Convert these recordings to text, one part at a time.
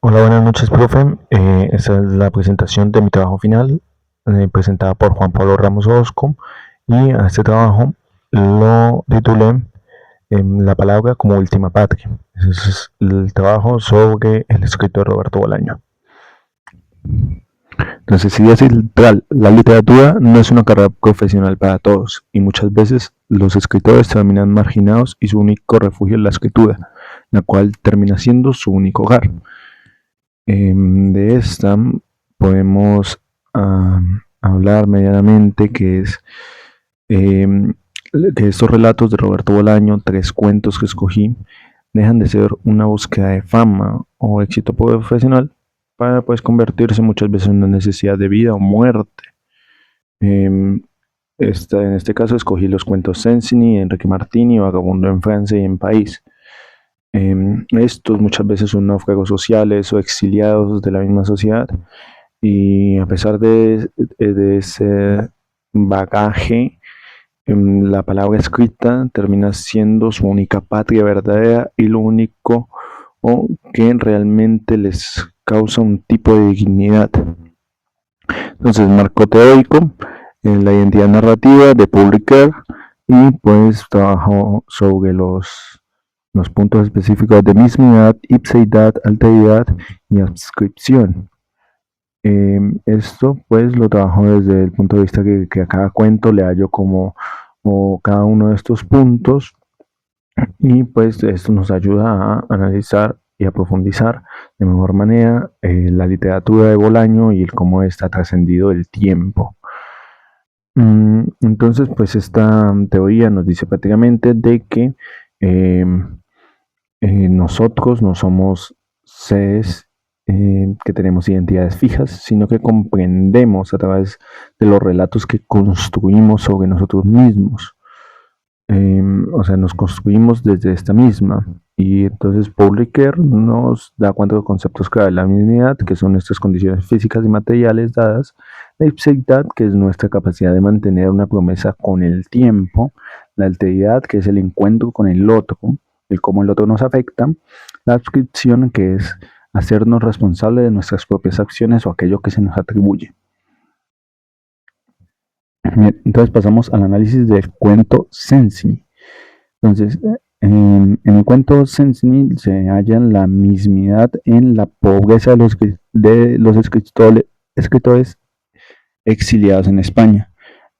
Hola, buenas noches, profe. Esta es la presentación de mi trabajo final, presentada por Juan Pablo Ramos Orozco. Y a este trabajo lo titulé La palabra como última patria. Ese es el trabajo sobre el escritor Roberto Bolaño. Entonces, si es la literatura no es una carrera profesional para todos, y muchas veces los escritores terminan marginados y su único refugio es la escritura, la cual termina siendo su único hogar. De esta podemos hablar medianamente em, que estos relatos de Roberto Bolaño, 3 cuentos que escogí, dejan de ser una búsqueda de fama o éxito profesional para pues convertirse muchas veces en una necesidad de vida o muerte. Em, en este caso escogí los cuentos Sensini, Enrique Martini, Vagabundo en Francia y en París. Estos muchas veces son náufragos sociales o exiliados de la misma sociedad, y a pesar de ese bagaje, la palabra escrita termina siendo su única patria verdadera y lo único que realmente les causa un tipo de dignidad. Entonces, marco teórico en la identidad narrativa de Paul Ricoeur, y pues trabajo sobre los puntos específicos de mismidad, ipseidad, alteridad y adscripción. Esto pues lo trabajo desde el punto de vista que a cada cuento le hallo como cada uno de estos puntos, y pues esto nos ayuda a analizar y a profundizar de mejor manera la literatura de Bolaño y el cómo está trascendido el tiempo. Entonces, pues esta teoría nos dice prácticamente de que eh, nosotros no somos seres que tenemos identidades fijas, sino que comprendemos a través de los relatos que construimos sobre nosotros mismos. O sea, nos construimos desde esta misma. Y entonces Paul Ricoeur nos da 4 conceptos clave: la mismidad, que son nuestras condiciones físicas y materiales dadas; la ipseidad, que es nuestra capacidad de mantener una promesa con el tiempo; la alteridad, que es el encuentro con el otro, el cómo el otro nos afecta; la adscripción, que es hacernos responsables de nuestras propias acciones o aquello que se nos atribuye. Bien, entonces pasamos al análisis del cuento Sensini. Entonces, en el cuento Sensini se halla la mismidad en la pobreza de los escritores exiliados en España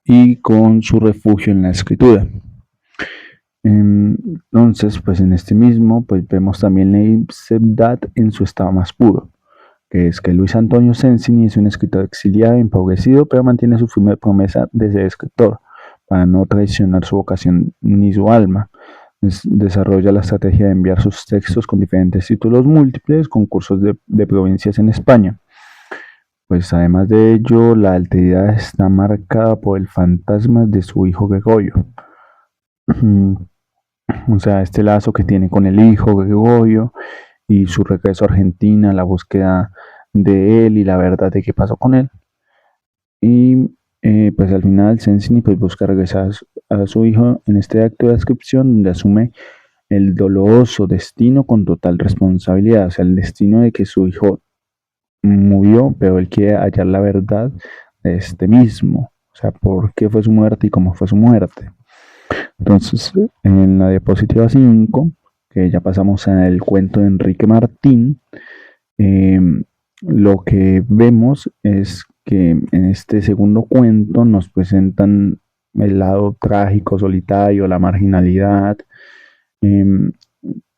y con su refugio en la escritura. Entonces, pues en este mismo, pues vemos también la ipsedad en su estado más puro, que es que Luis Antonio Sensini es un escritor exiliado, empobrecido, pero mantiene su firme promesa de ser escritor, para no traicionar su vocación ni su alma. Desarrolla la estrategia de enviar sus textos con diferentes títulos múltiples, concursos de provincias en España. Pues además de ello, la alteridad está marcada por el fantasma de su hijo Gregorio. O sea, este lazo que tiene con el hijo Gregorio y su regreso a Argentina, la búsqueda de él y la verdad de qué pasó con él. Y pues al final Sensini pues busca regresar a su hijo en este acto de adscripción, donde asume el doloroso destino con total responsabilidad. O sea, el destino de que su hijo murió, pero él quiere hallar la verdad de este mismo. O sea, por qué fue su muerte y cómo fue su muerte. Entonces, en la diapositiva 5, que ya pasamos al cuento de Enrique Martín, lo que vemos es que en este segundo cuento nos presentan el lado trágico, solitario, la marginalidad, en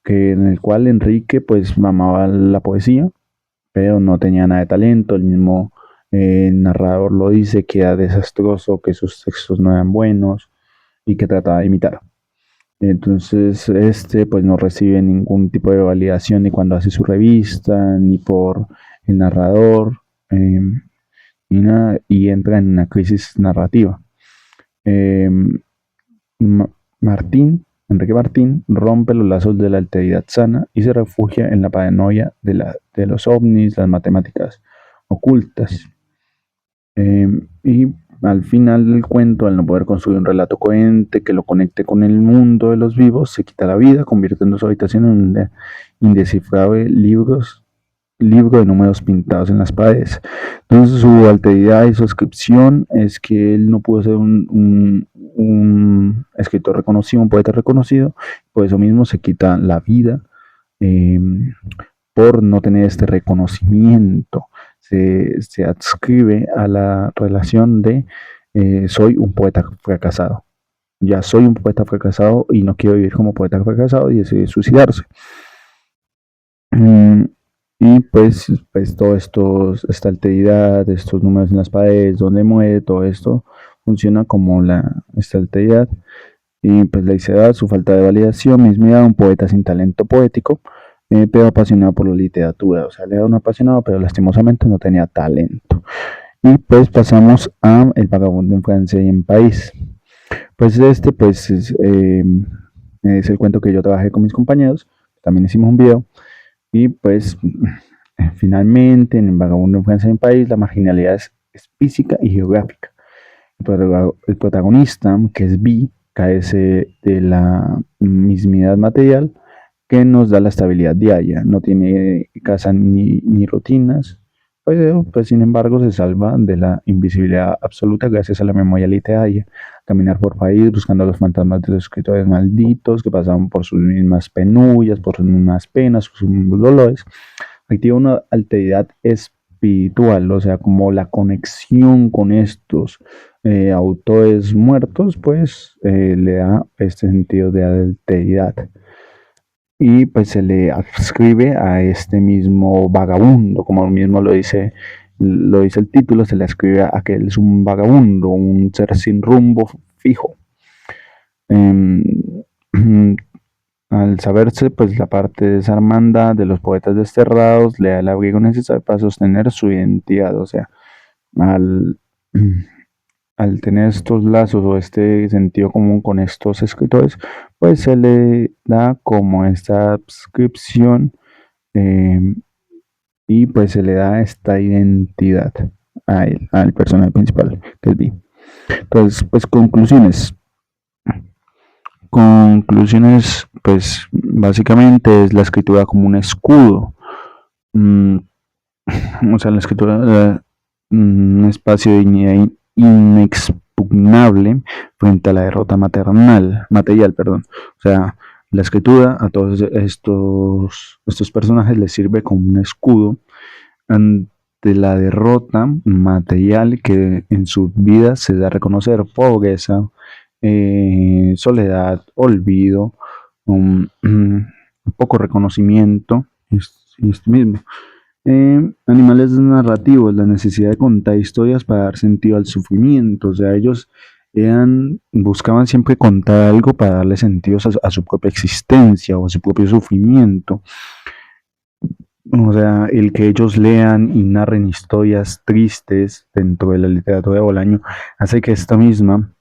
el cual Enrique pues amaba la poesía, pero no tenía nada de talento. El mismo narrador lo dice, que era desastroso, que sus textos no eran buenos y que trataba de imitar. Entonces, pues no recibe ningún tipo de validación ni cuando hace su revista, ni por el narrador, ni nada, y entra en una crisis narrativa. Eh, Enrique Martín rompe los lazos de la alteridad sana y se refugia en la paranoia de los ovnis, las matemáticas ocultas. Y al final del cuento, al no poder construir un relato coherente que lo conecte con el mundo de los vivos, se quita la vida, convirtiendo su habitación en un indescifrable libro de números pintados en las paredes. Entonces su alteridad y su descripción es que él no pudo ser un escritor reconocido, un poeta reconocido, por eso mismo se quita la vida eh, por no tener este reconocimiento. Se adscribe a la relación de soy un poeta fracasado. Ya soy un poeta fracasado y no quiero vivir como poeta fracasado y decide suicidarse. Y pues todo esto, esta alteridad, estos números en las paredes, donde muere, todo esto funciona como esta alteridad. Y pues la idea, su falta de validación, misma un poeta sin talento poético, pero apasionado por la literatura. O sea, le era un apasionado, pero lastimosamente no tenía talento. Y pues pasamos a El vagabundo en Francia y en París. Pues pues es el cuento que yo trabajé con mis compañeros. También hicimos un video. Y pues finalmente en El vagabundo en Francia y en París la marginalidad es física y geográfica. El protagonista, que es B, carece de la mismidad material que nos da la estabilidad diaria. No tiene casa ni rutinas, pero pues sin embargo se salva de la invisibilidad absoluta gracias a la memoria literaria. Caminar por país buscando a los fantasmas de los escritores malditos que pasaban por sus mismas penurias, por sus mismas penas, sus mismos dolores. Activa una alteridad espiritual, o sea, como la conexión con estos autores muertos, pues le da este sentido de alteridad. Y pues se le adscribe a este mismo vagabundo, como mismo lo dice el título, se le ascribe a que él es un vagabundo, un ser sin rumbo fijo. Al saberse pues la parte desarmanda de los poetas desterrados, le da el abrigo necesario para sostener su identidad, o sea, al, al tener estos lazos o este sentido común con estos escritores, pues se le da como esta adscripción y pues se le da esta identidad a él, al personaje principal, que es B. Entonces, pues conclusiones. Conclusiones, pues básicamente es la escritura como un escudo. O sea, la escritura un espacio de dignidad inexpugnable frente a la derrota material, perdón. O sea, la escritura a todos estos personajes les sirve como un escudo ante la derrota material que en sus vidas se da a reconocer: pobreza, soledad, olvido, poco reconocimiento, y esto mismo. Animales narrativos, la necesidad de contar historias para dar sentido al sufrimiento. O sea, ellos buscaban siempre contar algo para darle sentido a su propia existencia o a su propio sufrimiento. O sea, el que ellos lean y narren historias tristes dentro de la literatura de Bolaño hace que esta misma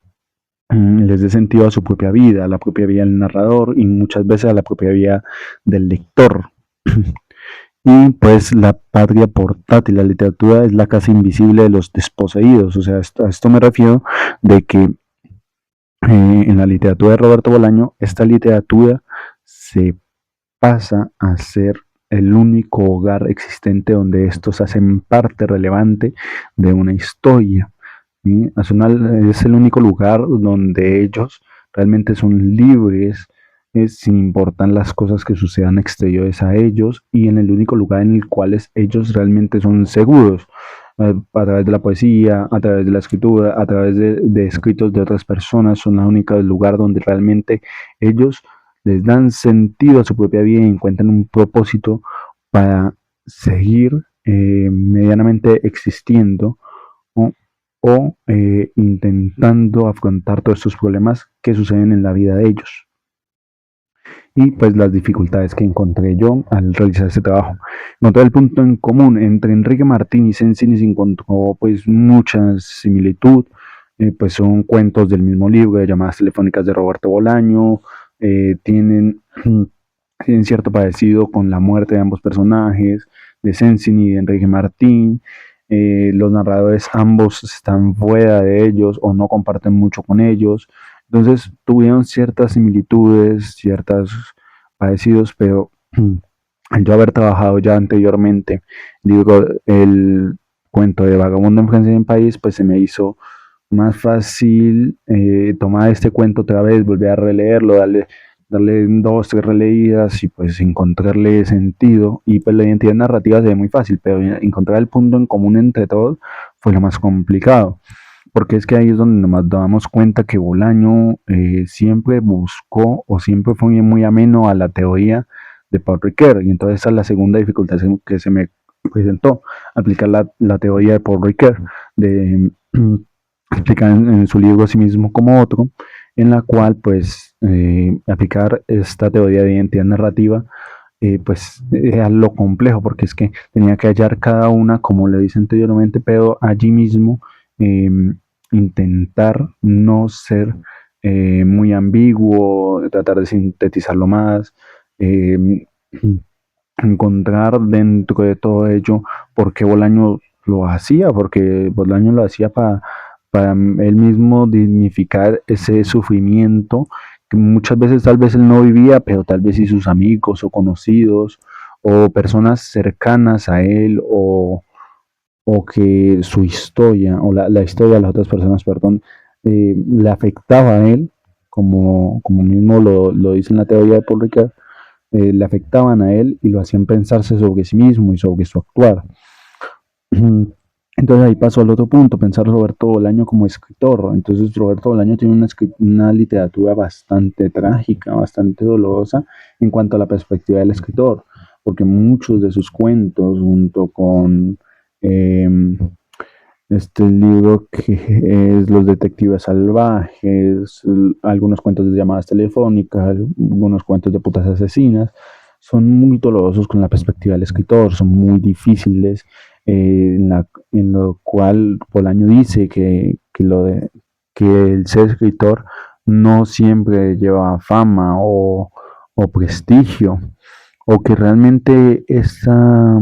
les dé sentido a su propia vida, a la propia vida del narrador y muchas veces a la propia vida del lector. Y pues la patria portátil, la literatura es la casa invisible de los desposeídos. O sea, a esto me refiero de que en la literatura de Roberto Bolaño, esta literatura se pasa a ser el único hogar existente donde estos hacen parte relevante de una historia. ¿Sí? Es el único lugar donde ellos realmente son libres, sin importar las cosas que sucedan exteriores a ellos, y en el único lugar en el cual ellos realmente son seguros, a través de la poesía, a través de la escritura, a través de escritos de otras personas. Son el único lugar donde realmente ellos les dan sentido a su propia vida y encuentran un propósito para seguir medianamente existiendo, ¿no? O intentando afrontar todos estos problemas que suceden en la vida de ellos. Y pues las dificultades que encontré yo al realizar este trabajo. Encontré el punto en común entre Enrique Martín y Cencinis, encontró pues mucha similitud. Pues son cuentos del mismo libro, de llamadas telefónicas de Roberto Bolaño. Tienen cierto parecido con la muerte de ambos personajes, de Cencinis y de Enrique Martín. Los narradores ambos están fuera de ellos o no comparten mucho con ellos. Entonces tuvieron ciertas similitudes, ciertos parecidos, pero yo haber trabajado ya anteriormente, digo, el cuento de Vagabundo en Francia y en País, pues se me hizo más fácil tomar este cuento otra vez, volver a releerlo, darle dos, tres releídas y pues encontrarle sentido. Y pues la identidad narrativa se ve muy fácil, pero encontrar el punto en común entre todos fue lo más complicado. Porque es que ahí es donde nos damos cuenta que Bolaño siempre buscó o siempre fue muy ameno a la teoría de Paul Ricoeur. Y entonces esa es la segunda dificultad que se me presentó, aplicar la teoría de Paul Ricoeur, de explicar en su libro a sí mismo como otro, en la cual pues aplicar esta teoría de identidad narrativa pues era lo complejo, porque es que tenía que hallar cada una, como le dije anteriormente, pero allí mismo eh, intentar no ser muy ambiguo, tratar de sintetizarlo más, eh, encontrar dentro de todo ello por qué Bolaño lo hacía, porque Bolaño lo hacía para él mismo dignificar ese sufrimiento que muchas veces tal vez él no vivía, pero tal vez sí sus amigos o conocidos o personas cercanas a él o que su historia o la historia de las otras personas, perdón, le afectaba a él, como mismo lo dice en la teoría de Paul Ricoeur, le afectaban a él y lo hacían pensarse sobre sí mismo y sobre su actuar. Entonces ahí pasó al otro punto, pensar Roberto Bolaño como escritor. Entonces Roberto Bolaño tiene una literatura bastante trágica, bastante dolorosa en cuanto a la perspectiva del escritor, porque muchos de sus cuentos, junto con eh, este libro que es Los Detectives Salvajes, algunos cuentos de llamadas telefónicas, algunos cuentos de putas asesinas, son muy dolorosos con la perspectiva del escritor, son muy difíciles, en lo cual Bolaño dice que el ser escritor no siempre lleva fama o prestigio, o que realmente esta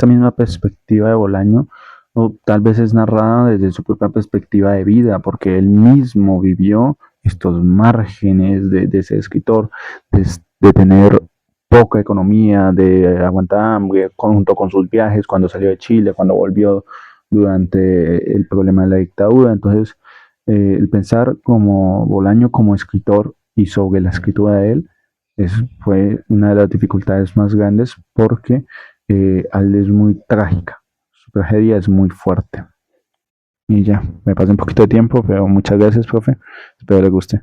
misma perspectiva de Bolaño o tal vez es narrada desde su propia perspectiva de vida, porque él mismo vivió estos márgenes de ser escritor, de tener poca economía, de aguantar hambre, junto con sus viajes, cuando salió de Chile, cuando volvió durante el problema de la dictadura. Entonces, el pensar como Bolaño como escritor y sobre la escritura de él fue una de las dificultades más grandes porque él es muy trágica, su tragedia es muy fuerte. Y ya, me pasé un poquito de tiempo, pero muchas gracias, profe. Espero le guste.